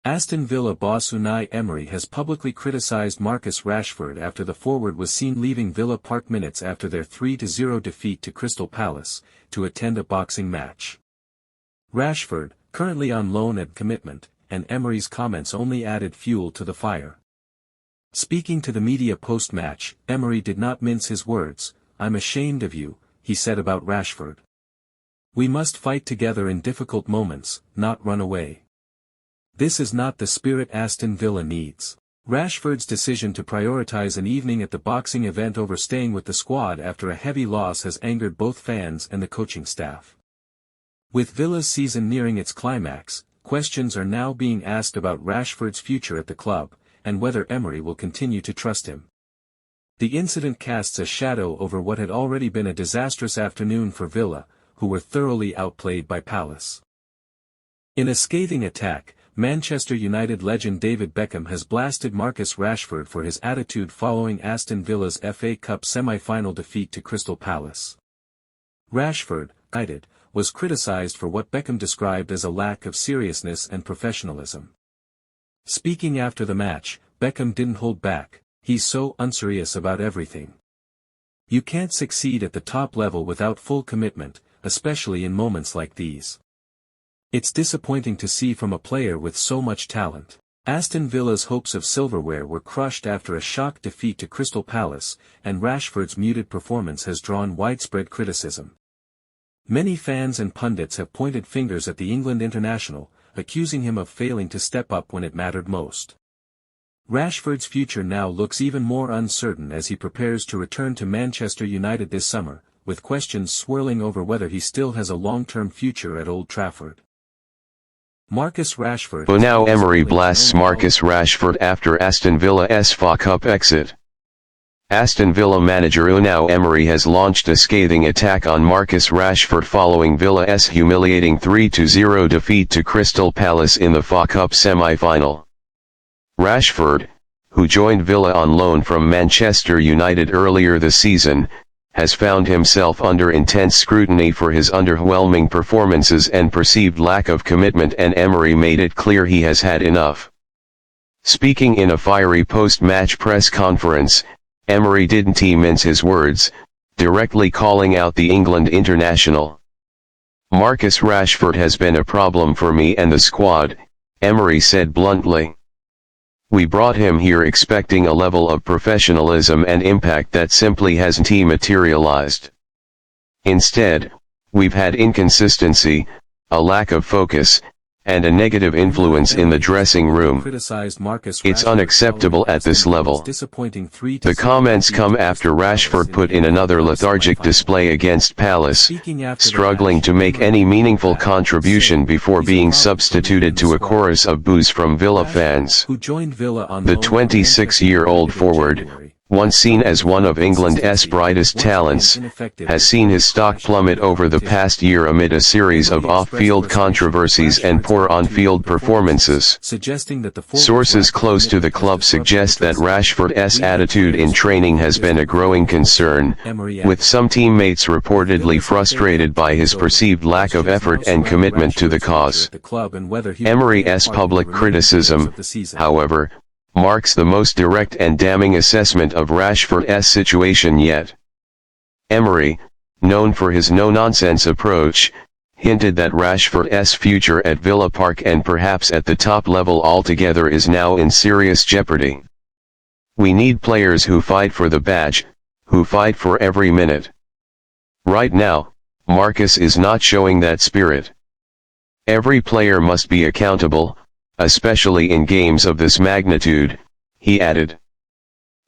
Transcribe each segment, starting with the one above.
Aston Villa boss Unai Emery has publicly criticised Marcus Rashford after the forward was seen leaving Villa Park minutes after their 3-0 defeat to Crystal Palace, to attend a boxing match. Rashford, currently on loan at commitment, and Emery's comments only added fuel to the fire. Speaking to the media post-match, Emery did not mince his words. "I'm ashamed of you," he said about Rashford. "We must fight together in difficult moments, not run away. This is not the spirit Aston Villa needs." Rashford's decision to prioritise an evening at the boxing event over staying with the squad after a heavy loss has angered both fans and the coaching staff. With Villa's season nearing its climax, questions are now being asked about Rashford's future at the club, and whether Emery will continue to trust him. The incident casts a shadow over what had already been a disastrous afternoon for Villa, who were thoroughly outplayed by Palace. In a scathing attack, Manchester United legend David Beckham has blasted Marcus Rashford for his attitude following Aston Villa's FA Cup semi-final defeat to Crystal Palace. Rashford, United, was criticised for what Beckham described as a lack of seriousness and professionalism. Speaking after the match, Beckham didn't hold back. "He's so unserious about everything. You can't succeed at the top level without full commitment, especially in moments like these. It's disappointing to see from a player with so much talent." Aston Villa's hopes of silverware were crushed after a shock defeat to Crystal Palace, and Rashford's muted performance has drawn widespread criticism. Many fans and pundits have pointed fingers at the England international, accusing him of failing to step up when it mattered most. Rashford's future now looks even more uncertain as he prepares to return to Manchester United this summer, with questions swirling over whether he still has a long-term future at Old Trafford. Marcus Rashford. Unai Emery blasts Marcus Rashford after Aston Villa's FA Cup exit. Aston Villa manager Unai Emery has launched a scathing attack on Marcus Rashford following Villa's humiliating 3-0 defeat to Crystal Palace in the FA Cup semi-final. Rashford, who joined Villa on loan from Manchester United earlier this season, has found himself under intense scrutiny for his underwhelming performances and perceived lack of commitment, and Emery made it clear he has had enough. Speaking in a fiery post-match press conference, Emery didn't mince his words, directly calling out the England international. "Marcus Rashford has been a problem for me and the squad," Emery said bluntly. "We brought him here expecting a level of professionalism and impact that simply hasn't materialized. Instead, we've had inconsistency, a lack of focus, and a negative influence in the dressing room. It's unacceptable at this level." The comments come after Rashford put in another lethargic display against Palace, struggling to make any meaningful contribution before being substituted to a chorus of boos from Villa fans. The 26-year-old forward, once seen as one of England's brightest talents, has seen his stock plummet over the past year amid a series of off-field controversies and poor on-field performances. Sources close to the club suggest that Rashford's attitude in training has been a growing concern, with some teammates reportedly frustrated by his perceived lack of effort and commitment to the cause. Emery's public criticism, however, marks the most direct and damning assessment of Rashford's situation yet. Emery, known for his no-nonsense approach, hinted that Rashford's future at Villa Park and perhaps at the top level altogether is now in serious jeopardy. "We need players who fight for the badge, who fight for every minute. Right now, Marcus is not showing that spirit. Every player must be accountable, especially in games of this magnitude," he added.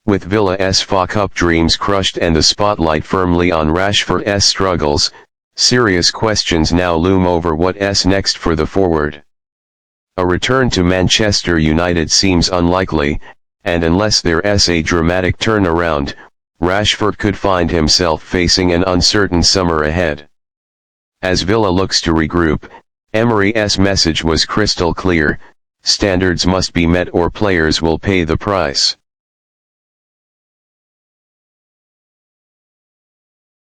With Villa's FA Cup dreams crushed and the spotlight firmly on Rashford's struggles, serious questions now loom over what's next for the forward. A return to Manchester United seems unlikely, and unless there's a dramatic turnaround, Rashford could find himself facing an uncertain summer ahead. As Villa looks to regroup, Emery's message was crystal clear: standards must be met or players will pay the price.